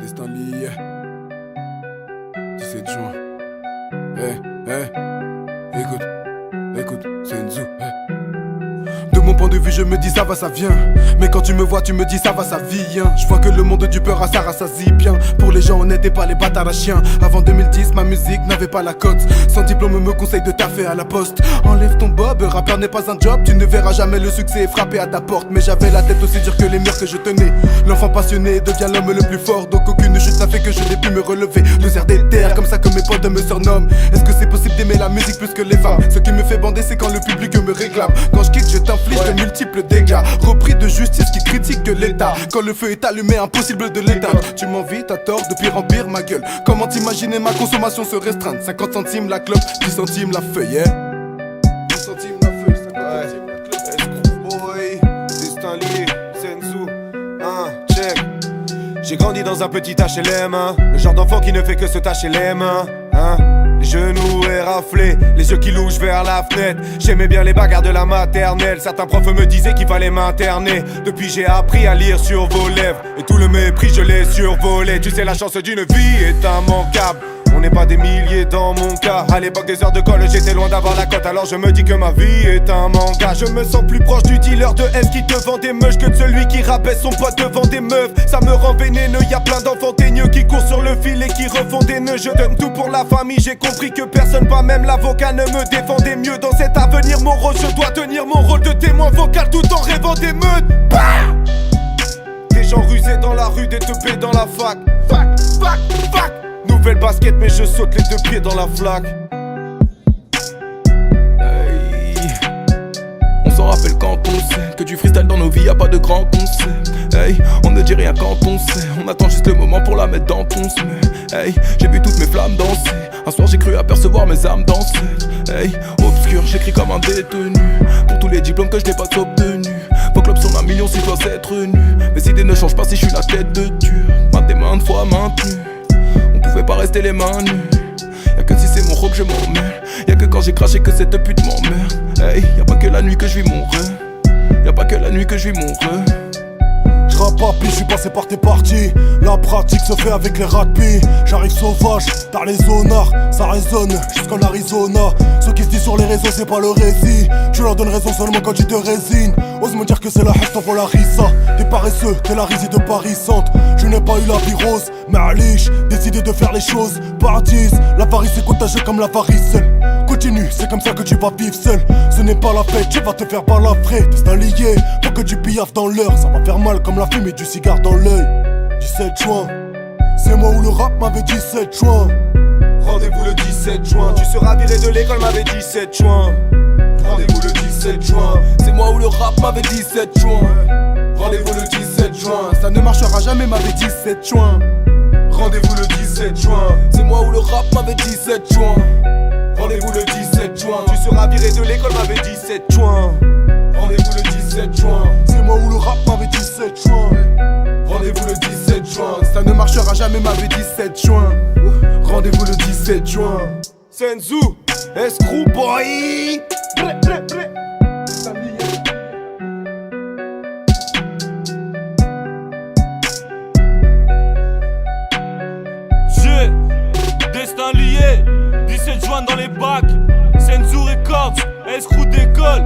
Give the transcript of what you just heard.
Destin lié. 17 juin. Écoute, c'est Enzo. De mon point de vue, je me dis ça va, ça vient. Mais quand tu me vois, tu me dis ça va, ça vient. Je vois que le monde du peur à ça rassasie bien. Pour les gens honnêtes et pas les bâtards à chiens. Avant 2010, ma musique n'avait pas la cote. Sans diplôme, me conseille de taffer à la poste. Enlève ton bob, rappeur n'est pas un job. Tu ne verras jamais le succès frapper à ta porte. Mais j'avais la tête aussi dure que les murs que je tenais. L'enfant passionné devient l'homme le plus fort. Donc aucune chute n'a fait que je n'ai pu me relever. Deux airs des terres, comme ça que mes potes me surnomment. Est-ce que c'est possible d'aimer la musique plus que les femmes? Ce qui me fait bander, c'est quand le public me réclame. Quand je quitte, je t'inflige de multiples dégâts. Repris de justice qui critique que l'État. Quand le feu est allumé, impossible de l'éteindre. Tu m'envies, t'as tort, de pire en pire, ma gueule. Comment t'imaginer ma consommation se restreindre? 50 centimes la clope, 10 centimes la feuille, 10 centimes la feuille, 50 centimes la clope. Boy, destin lié, Senzu, check. J'ai grandi dans un petit HLM, le genre d'enfant qui ne fait que se tacher les mains, Les genoux éraflés, les yeux qui louchent vers la fenêtre. J'aimais bien les bagarres de la maternelle. Certains profs me disaient qu'il fallait m'interner. Depuis j'ai appris à lire sur vos lèvres. Et tout le mépris je l'ai survolé. Tu sais la chance d'une vie est immanquable. On n'est pas des milliers dans mon cas. À l'époque des heures de colle, j'étais loin d'avoir la cote. Alors je me dis que ma vie est un manga. Je me sens plus proche du dealer de S qui te vend des meuches que de celui qui rabaisse son pote devant des meufs. Ça me rend vénéneux, y'a plein d'enfants teigneux qui courent sur le fil et qui refont des nœuds. Je donne tout pour la famille, j'ai compris que personne, pas même l'avocat, ne me défendait mieux. Dans cet avenir, mon rôle, je dois tenir mon rôle de témoin vocal tout en rêvant d'émeutes. Des gens rusés dans la rue, des teupés dans la fac. Fac. Nouvelle basket mais je saute les deux pieds dans la flaque. Hey. On s'en rappelle quand on sait que du freestyle dans nos vies y'a pas de grand concept. Hey, on ne dit rien quand on sait. On attend juste le moment pour la mettre dans ton sommet. Hey, j'ai vu toutes mes flammes danser. Un soir j'ai cru apercevoir mes âmes danser. Hey, obscur j'écris comme un détenu. Pour tous les diplômes que je n'ai pas obtenus. Vos clubs sont 1 million si je dois être nu. Mes idées ne changent pas si je suis la tête de Dieu. Maintes fois maintenu. On pouvait pas rester les mains nues. Y'a que si c'est mon rôle que je m'en mêle. Y'a que quand j'ai craché que cette pute m'emmerde. Hey, y'a pas que la nuit que je vis mon rêve. Y'a pas que la nuit que je vis mon rêve. J'rappe pas, puis j'suis passé par tes parties. La pratique se fait avec les rugby. J'arrive sauvage, par les zonards. Ça résonne jusqu'en Arizona. Ce qui se dit sur les réseaux c'est pas le récit. Tu leur donnes raison seulement quand tu te résines. Ose me dire que c'est la haine t'envoie la rissa. T'es paresseux, t'es la risée de Paris Centre. Je n'ai pas eu la vie rose, mais Alice, décidé de faire les choses par 10. L'avarice est contagieux comme la varicelle. Continue, c'est comme ça que tu vas vivre seul. Ce n'est pas la fête, tu vas te faire balafrer. Destin lié, faut que tu piaffes dans l'heure. Ça va faire mal comme la fumée du cigare dans l'œil. 17 juin, c'est moi où le rap m'avait 17 juin. Rendez-vous le 17 juin. Tu seras viré de l'école m'avait 17 juin. Rendez-vous le 17 juin. C'est moi où le rap m'avait 17 juin. Rendez-vous le 17 juin. Ça ne marchera jamais m'avait 17 juin. Rendez-vous le 17 juin. C'est moi où le rap m'avait 17 juin. Rendez-vous le 17 juin. Tu seras viré de l'école m'avait 17 juin. Rendez-vous le 17 juin. C'est moi où le rap m'avait 17 juin. Rendez-vous le 17 juin. Ça ne marchera jamais m'avait 17 juin. Rendez-vous le 17 juin. Senzu, escrew boy. Destin lié, 17 juin dans les bacs. Senzu Records, escrew d'école.